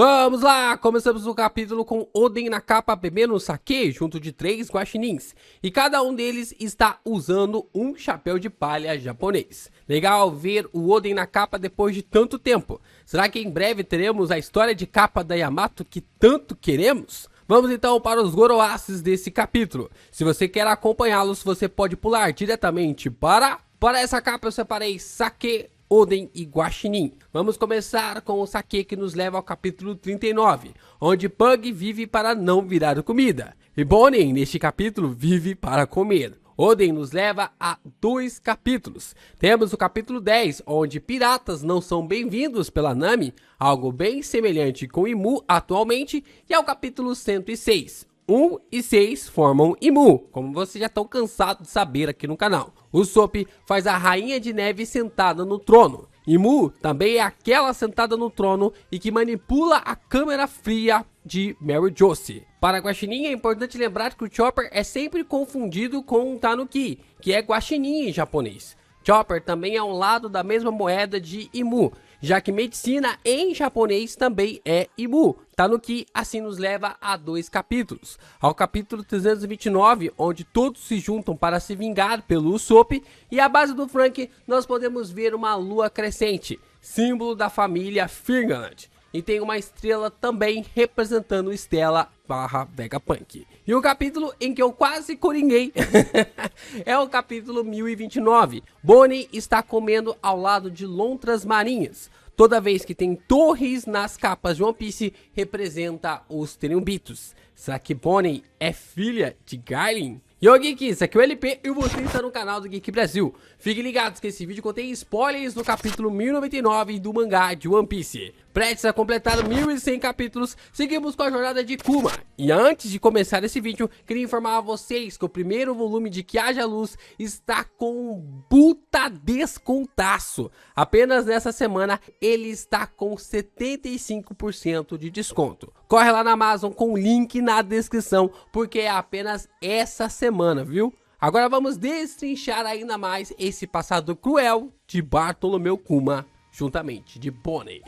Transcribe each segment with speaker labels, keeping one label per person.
Speaker 1: Vamos lá! Começamos o capítulo com Oden na capa bebendo sake junto de 3 guaxinins. E cada um deles está usando um chapéu de palha japonês. Legal ver o Oden na capa depois de tanto tempo. Será que em breve teremos a história de capa da Yamato que tanto queremos? Vamos então para os Goroaces desse capítulo. Se você quer acompanhá-los, você pode pular diretamente para essa capa. Eu separei Sake, Oden e Guaxinim. Vamos começar com o Sake, que nos leva ao capítulo 39, onde Pug vive para não virar comida. E Bonnie, neste capítulo, vive para comer. Oden nos leva a 2 capítulos. Temos o capítulo 10, onde piratas não são bem-vindos pela Nami, algo bem semelhante com Imu atualmente, e ao capítulo 106. 1 e 6 formam Imu, como vocês já estão cansados de saber aqui no canal. O Sop faz a Rainha de Neve sentada no trono. Imu também é aquela sentada no trono e que manipula a câmera fria de Mary Josie. Para Guaxinim é importante lembrar que o Chopper é sempre confundido com o Tanuki, que é Guaxinim em japonês. Chopper também é um lado da mesma moeda de Imu, já que medicina em japonês também é Imu. Tanuki assim nos leva a 2 capítulos. Ao capítulo 329, onde todos se juntam para se vingar pelo Usopp, e à base do Frank nós podemos ver uma lua crescente, símbolo da família Finland. E tem uma estrela também representando Stella / Vegapunk. E o capítulo em que eu quase coringuei é o capítulo 1029. Bonnie está comendo ao lado de lontras marinhas. Toda vez que tem torres nas capas de One Piece, representa os Tenryubitos. Será que Bonnie é filha de Garlin? Yo Geeks, aqui é o LP e você está no canal do Geek Brasil. Fiquem ligados que esse vídeo contém spoilers do capítulo 1099 do mangá de One Piece. Prestes a completar 1100 capítulos, seguimos com a jornada de Kuma. E antes de começar esse vídeo, queria informar a vocês que o primeiro volume de Que Haja Luz está com um puta descontaço. Apenas nessa semana ele está com 75% de desconto. Corre lá na Amazon com o link na descrição, porque é apenas essa semana, viu? Agora vamos destrinchar ainda mais esse passado cruel de Bartolomeu Kuma, juntamente de Bonnie.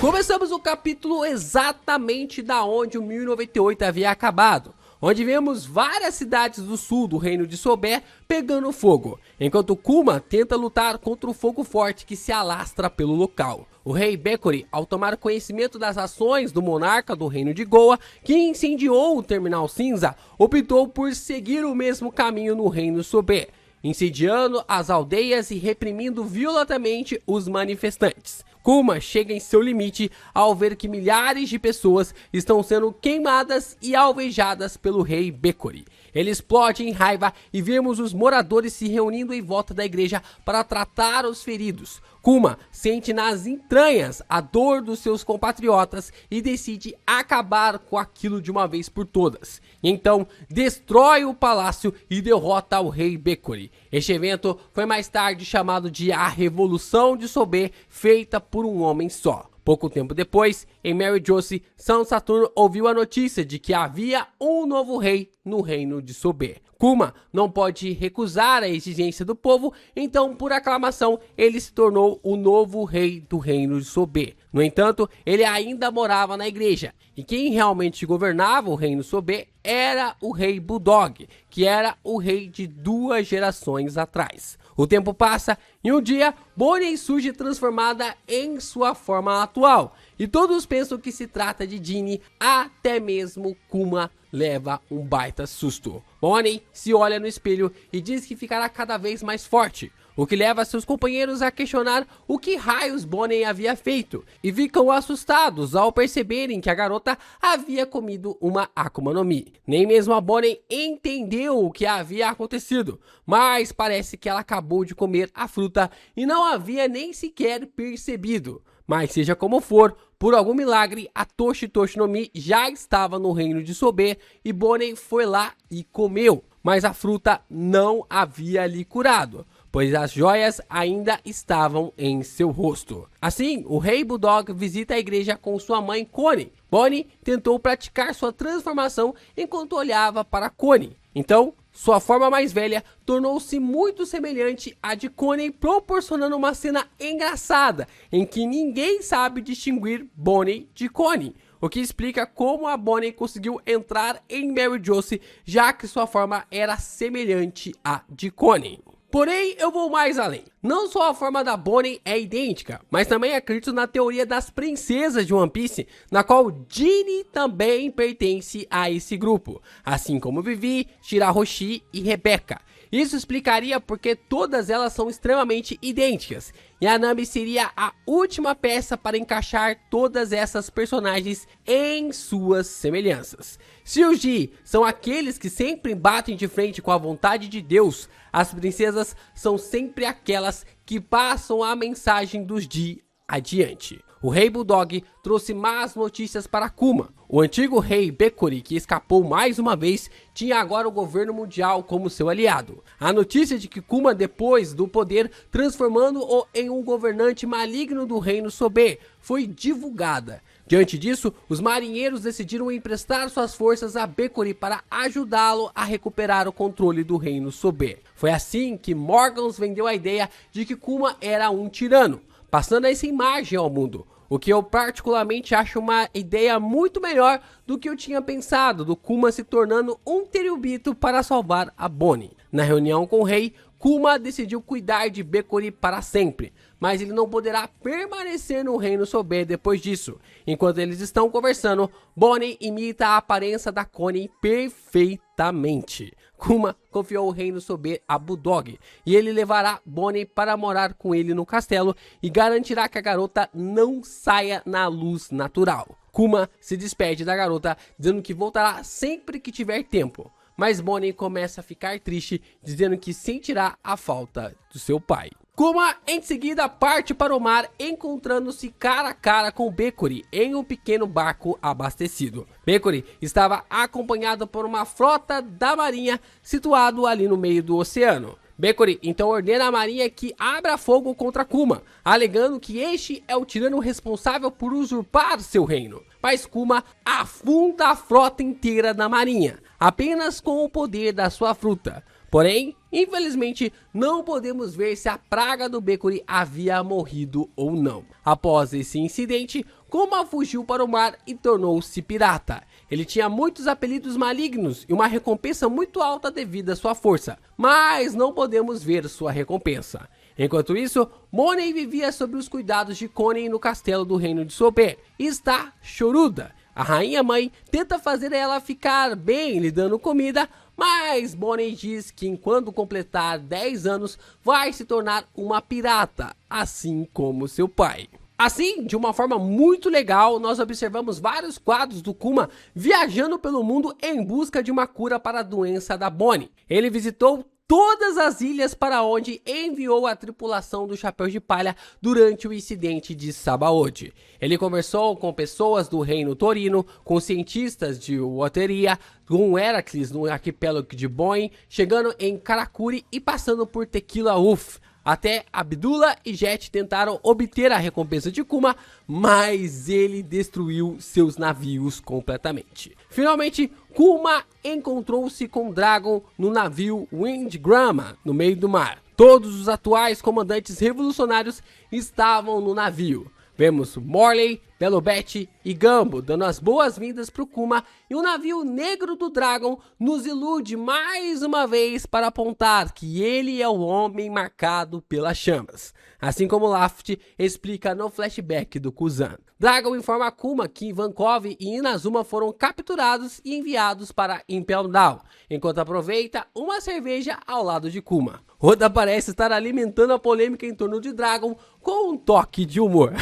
Speaker 1: Começamos o capítulo exatamente da onde o 1098 havia acabado, onde vemos várias cidades do sul do reino de Sober pegando fogo, enquanto Kuma tenta lutar contra o fogo forte que se alastra pelo local. O rei Bekori, ao tomar conhecimento das ações do monarca do reino de Goa, que incendiou o terminal cinza, optou por seguir o mesmo caminho no reino Sober, incendiando as aldeias e reprimindo violentamente os manifestantes. Kuma chega em seu limite ao ver que milhares de pessoas estão sendo queimadas e alvejadas pelo rei Bekori. Ele explode em raiva e vemos os moradores se reunindo em volta da igreja para tratar os feridos. Kuma sente nas entranhas a dor dos seus compatriotas e decide acabar com aquilo de uma vez por todas. Então destrói o palácio e derrota o rei Bekori. Este evento foi mais tarde chamado de a Revolução de Sober, feita por um homem só. Pouco tempo depois, em Mary Josie, São Saturno ouviu a notícia de que havia um novo rei no reino de Sober. Kuma não pode recusar a exigência do povo, então por aclamação ele se tornou o novo rei do reino de Sober. No entanto, ele ainda morava na igreja, e quem realmente governava o reino Sober era o rei Bulldog, que era o rei de 2 gerações atrás. O tempo passa e um dia Bonnie surge transformada em sua forma atual, e todos pensam que se trata de Jinny, até mesmo Kuma leva um baita susto. Bonnie se olha no espelho e diz que ficará cada vez mais forte, o que leva seus companheiros a questionar o que raios Bonnie havia feito, e ficam assustados ao perceberem que a garota havia comido uma Akuma no Mi. Nem mesmo a Bonnie entendeu o que havia acontecido, mas parece que ela acabou de comer a fruta e não havia nem sequer percebido. Mas seja como for, por algum milagre, a Toshi Toshi no Mi já estava no reino de Sober e Bonnie foi lá e comeu, mas a fruta não havia lhe curado, pois as joias ainda estavam em seu rosto. Assim, o rei Bulldog visita a igreja com sua mãe Connie. Bonnie tentou praticar sua transformação enquanto olhava para Connie. Então, Sua forma mais velha tornou-se muito semelhante à de Coney, proporcionando uma cena engraçada, em que ninguém sabe distinguir Bonnie de Coney, o que explica como a Bonnie conseguiu entrar em Mary Joseph, já que sua forma era semelhante à de Coney. Porém, eu vou mais além. Não só a forma da Bonnie é idêntica, mas também acredito na teoria das princesas de One Piece, na qual Ginny também pertence a esse grupo, assim como Vivi, Shirahoshi e Rebecca. Isso explicaria porque todas elas são extremamente idênticas, e a Nami seria a última peça para encaixar todas essas personagens em suas semelhanças. Se os Ji são aqueles que sempre batem de frente com a vontade de Deus, as princesas são sempre aquelas que passam a mensagem dos Ji adiante. O rei Bulldog trouxe más notícias para Kuma. O antigo rei Bekuri, que escapou mais uma vez, tinha agora o governo mundial como seu aliado. A notícia de que Kuma, depois do poder, transformando-o em um governante maligno do reino Sober, foi divulgada. Diante disso, os marinheiros decidiram emprestar suas forças a Bekuri para ajudá-lo a recuperar o controle do reino Sober. Foi assim que Morgans vendeu a ideia de que Kuma era um tirano, passando essa imagem ao mundo, o que eu particularmente acho uma ideia muito melhor do que eu tinha pensado, do Kuma se tornando um Tenryubito para salvar a Bonnie. Na reunião com o rei, Kuma decidiu cuidar de Bekuri para sempre, mas ele não poderá permanecer no reino Sober depois disso. Enquanto eles estão conversando, Bonnie imita a aparência da Coney perfeitamente. Kuma confiou o reino Sober a Bulldog, e ele levará Bonnie para morar com ele no castelo e garantirá que a garota não saia na luz natural. Kuma se despede da garota, dizendo que voltará sempre que tiver tempo. Mas Bonnie começa a ficar triste, dizendo que sentirá a falta do seu pai. Kuma em seguida parte para o mar, encontrando-se cara a cara com Bekuri em um pequeno barco abastecido. Bekuri estava acompanhado por uma frota da marinha situado ali no meio do oceano. Bekuri então ordena à marinha que abra fogo contra Kuma, alegando que este é o tirano responsável por usurpar seu reino. Mas Kuma afunda a frota inteira da marinha, apenas com o poder da sua fruta. Porém, infelizmente, não podemos ver se a praga do Bekuri havia morrido ou não. Após esse incidente, Kuma fugiu para o mar e tornou-se pirata. Ele tinha muitos apelidos malignos e uma recompensa muito alta devido à sua força, mas não podemos ver sua recompensa. Enquanto isso, Money vivia sob os cuidados de Coney no castelo do reino de Sober e está choruda. A rainha mãe tenta fazer ela ficar bem lhe dando comida, mas Bonnie diz que enquanto completar 10 anos vai se tornar uma pirata, assim como seu pai. Assim, de uma forma muito legal, nós observamos vários quadros do Kuma viajando pelo mundo em busca de uma cura para a doença da Bonnie. Ele visitou todas as ilhas para onde enviou a tripulação do Chapéu de Palha durante o incidente de Sabaody. Ele conversou com pessoas do reino Torino, com cientistas de Wateria, com Heracles no arquipélago de Boeing, chegando em Karakuri e passando por Tequila Uff. Até Abdullah e Jet tentaram obter a recompensa de Kuma, mas ele destruiu seus navios completamente. Finalmente, Kuma encontrou-se com Dragon no navio Windgrama, no meio do mar. Todos os atuais comandantes revolucionários estavam no navio. Vemos Morley, Belobete e Gambo dando as boas-vindas para o Kuma, e o navio negro do Dragon nos ilude mais uma vez para apontar que ele é o homem marcado pelas chamas, assim como Laft explica no flashback do Kuzan. Dragon informa a Kuma que Ivankov e Inazuma foram capturados e enviados para Impel Down, enquanto aproveita uma cerveja ao lado de Kuma. Oda parece estar alimentando a polêmica em torno de Dragon com um toque de humor.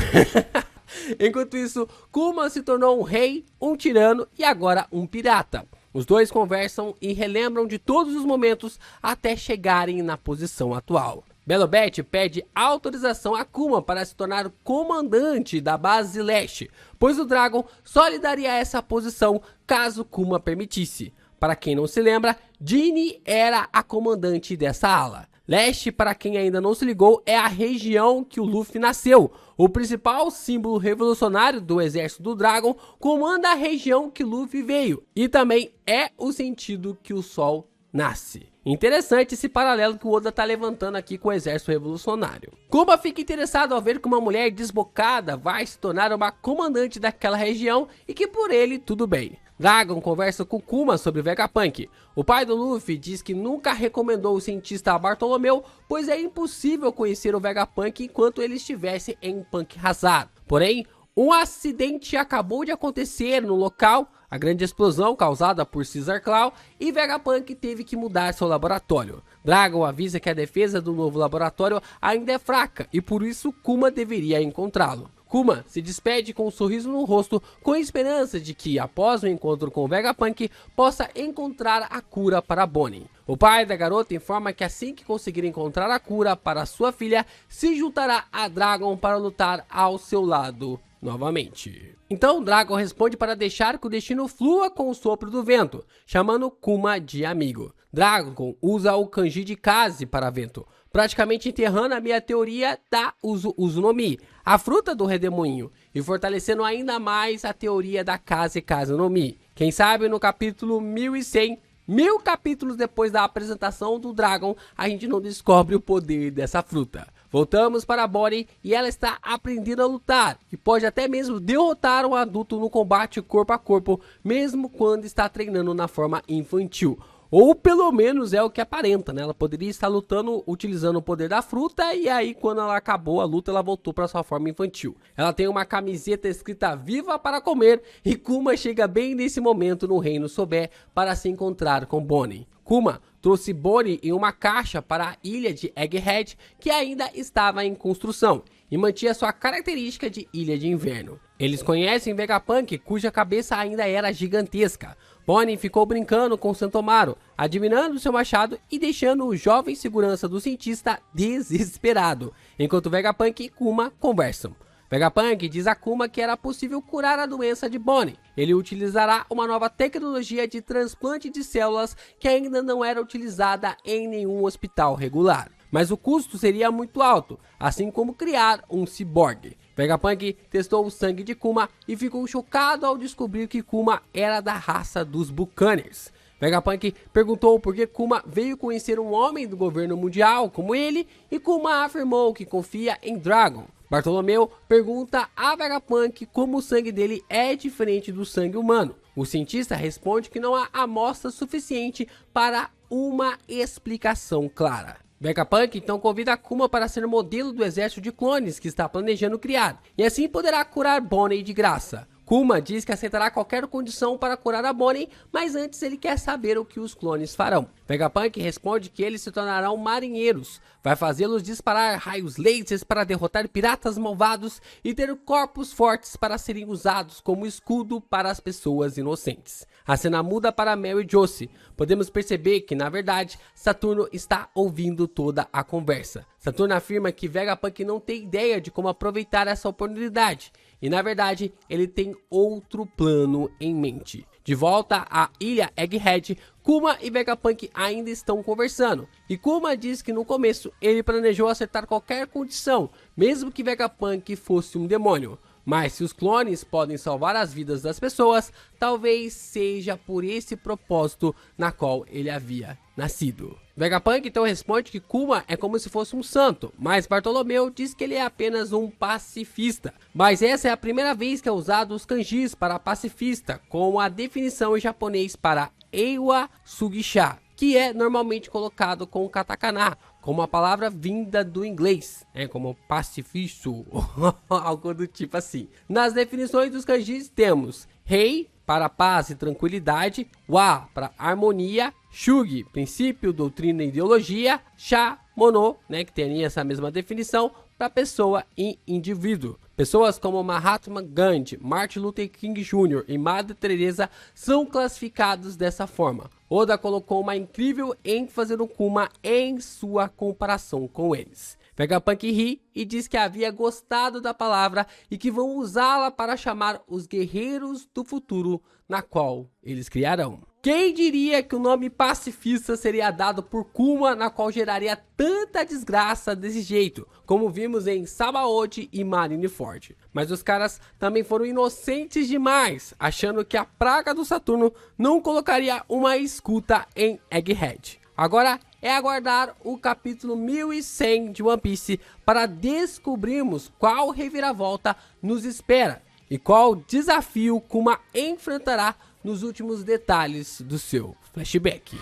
Speaker 1: Enquanto isso, Kuma se tornou um rei, um tirano e agora um pirata. Os dois conversam e relembram de todos os momentos até chegarem na posição atual. Belobete pede autorização a Kuma para se tornar comandante da base leste, pois o Dragon só lhe daria essa posição caso Kuma permitisse. Para quem não se lembra, Ginny era a comandante dessa ala. Leste, para quem ainda não se ligou, é a região que o Luffy nasceu. O principal símbolo revolucionário do exército do Dragon comanda a região que Luffy veio. E também é o sentido que o sol nasce. Interessante esse paralelo que o Oda tá levantando aqui com o exército revolucionário. Kuma fica interessado ao ver que uma mulher desbocada vai se tornar uma comandante daquela região e que por ele tudo bem. Dragon conversa com Kuma sobre Vegapunk. O pai do Luffy diz que nunca recomendou o cientista a Bartolomeu, pois é impossível conhecer o Vegapunk enquanto ele estivesse em Punk Hazard. Porém, um acidente acabou de acontecer no local, a grande explosão causada por Caesar Claw, e Vegapunk teve que mudar seu laboratório. Dragon avisa que a defesa do novo laboratório ainda é fraca e por isso Kuma deveria encontrá-lo. Kuma se despede com um sorriso no rosto, com a esperança de que, após o encontro com o Vegapunk, possa encontrar a cura para Bonnie. O pai da garota informa que assim que conseguir encontrar a cura para sua filha, se juntará a Dragon para lutar ao seu lado novamente. Então Dragon responde para deixar que o destino flua com o sopro do vento, chamando Kuma de amigo. Dragon usa o kanji de Kaze para vento, praticamente enterrando a minha teoria da Uzunomi, a fruta do redemoinho, e fortalecendo ainda mais a teoria da Kaze no Mi. Quem sabe no capítulo 1100, 1000 capítulos depois da apresentação do Dragon, a gente não descobre o poder dessa fruta. Voltamos para Bonnie e ela está aprendendo a lutar e pode até mesmo derrotar um adulto no combate corpo a corpo, mesmo quando está treinando na forma infantil. Ou pelo menos é o que aparenta, né? Ela poderia estar lutando utilizando o poder da fruta e aí quando ela acabou a luta ela voltou para sua forma infantil. Ela tem uma camiseta escrita "Viva para comer" e Kuma chega bem nesse momento no reino Sobe para se encontrar com Bonnie. Kuma trouxe Bonnie em uma caixa para a ilha de Egghead, que ainda estava em construção, e mantinha sua característica de ilha de inverno. Eles conhecem Vegapunk, cuja cabeça ainda era gigantesca. Bonnie ficou brincando com Santomaru, admirando seu machado e deixando o jovem segurança do cientista desesperado, enquanto Vegapunk e Kuma conversam. Vegapunk diz a Kuma que era possível curar a doença de Bonnie. Ele utilizará uma nova tecnologia de transplante de células que ainda não era utilizada em nenhum hospital regular. Mas o custo seria muito alto, assim como criar um ciborgue. Vegapunk testou o sangue de Kuma e ficou chocado ao descobrir que Kuma era da raça dos Buccaneers. Vegapunk perguntou por que Kuma veio conhecer um homem do governo mundial como ele e Kuma afirmou que confia em Dragon. Bartolomeu pergunta a Vegapunk como o sangue dele é diferente do sangue humano. O cientista responde que não há amostra suficiente para uma explicação clara. Vegapunk então convida Kuma para ser modelo do exército de clones que está planejando criar, e assim poderá curar Bonnie de graça. Kuma diz que aceitará qualquer condição para curar a Bonnie, mas antes ele quer saber o que os clones farão. Vegapunk responde que eles se tornarão marinheiros, vai fazê-los disparar raios lasers para derrotar piratas malvados e ter corpos fortes para serem usados como escudo para as pessoas inocentes. A cena muda para Mel e Joce. Podemos perceber que, na verdade, Saturno está ouvindo toda a conversa. Saturno afirma que Vegapunk não tem ideia de como aproveitar essa oportunidade. E na verdade, ele tem outro plano em mente. De volta à ilha Egghead, Kuma e Vegapunk ainda estão conversando. E Kuma diz que no começo ele planejou acertar qualquer condição, mesmo que Vegapunk fosse um demônio. Mas se os clones podem salvar as vidas das pessoas, talvez seja por esse propósito na qual ele havia nascido. Vegapunk então responde que Kuma é como se fosse um santo, mas Bartolomeu diz que ele é apenas um pacifista. Mas essa é a primeira vez que é usado os kanjis para pacifista, com a definição em japonês para Eiwa Sugisha, que é normalmente colocado com katakana, como a palavra vinda do inglês, como pacifismo, algo do tipo assim. Nas definições dos kanjis temos Rei para paz e tranquilidade, Wa para harmonia, Shugi, princípio, doutrina e ideologia, Sha, mono, que tem essa mesma definição para pessoa e indivíduo. Pessoas como Mahatma Gandhi, Martin Luther King Jr. e Madre Teresa são classificados dessa forma. Oda colocou uma incrível ênfase no Kuma em sua comparação com eles. Vegapunk ri e diz que havia gostado da palavra e que vão usá-la para chamar os guerreiros do futuro, na qual eles criarão. Quem diria que o nome pacifista seria dado por Kuma, na qual geraria tanta desgraça desse jeito, como vimos em Sabaody e Marineford. Mas os caras também foram inocentes demais, achando que a praga do Saturno não colocaria uma escuta em Egghead. Agora é aguardar o capítulo 1100 de One Piece para descobrirmos qual reviravolta nos espera e qual desafio Kuma enfrentará nos últimos detalhes do seu flashback.